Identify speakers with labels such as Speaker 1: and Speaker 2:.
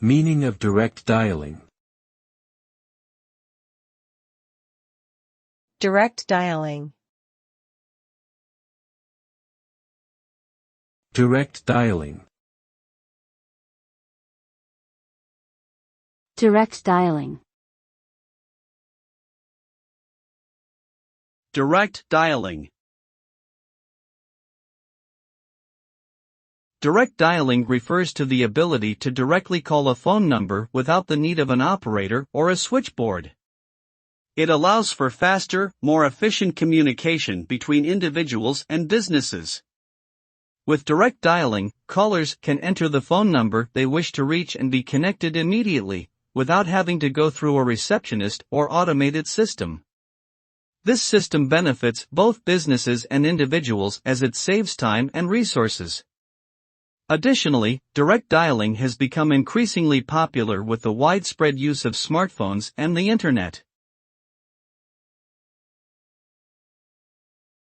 Speaker 1: Meaning of direct dialing.
Speaker 2: Direct dialing.
Speaker 1: Direct dialing.
Speaker 3: Direct dialing.
Speaker 4: Direct dialing. Direct dialing refers to the ability to directly call a phone number without the need of an operator or a switchboard. It allows for faster, more efficient communication between individuals and businesses. With direct dialing, callers can enter the phone number they wish to reach and be connected immediately, without having to go through a receptionist or automated system. This system benefits both businesses and individuals as it saves time and resources. Additionally, direct dialing has become increasingly popular with the widespread use of smartphones and the internet.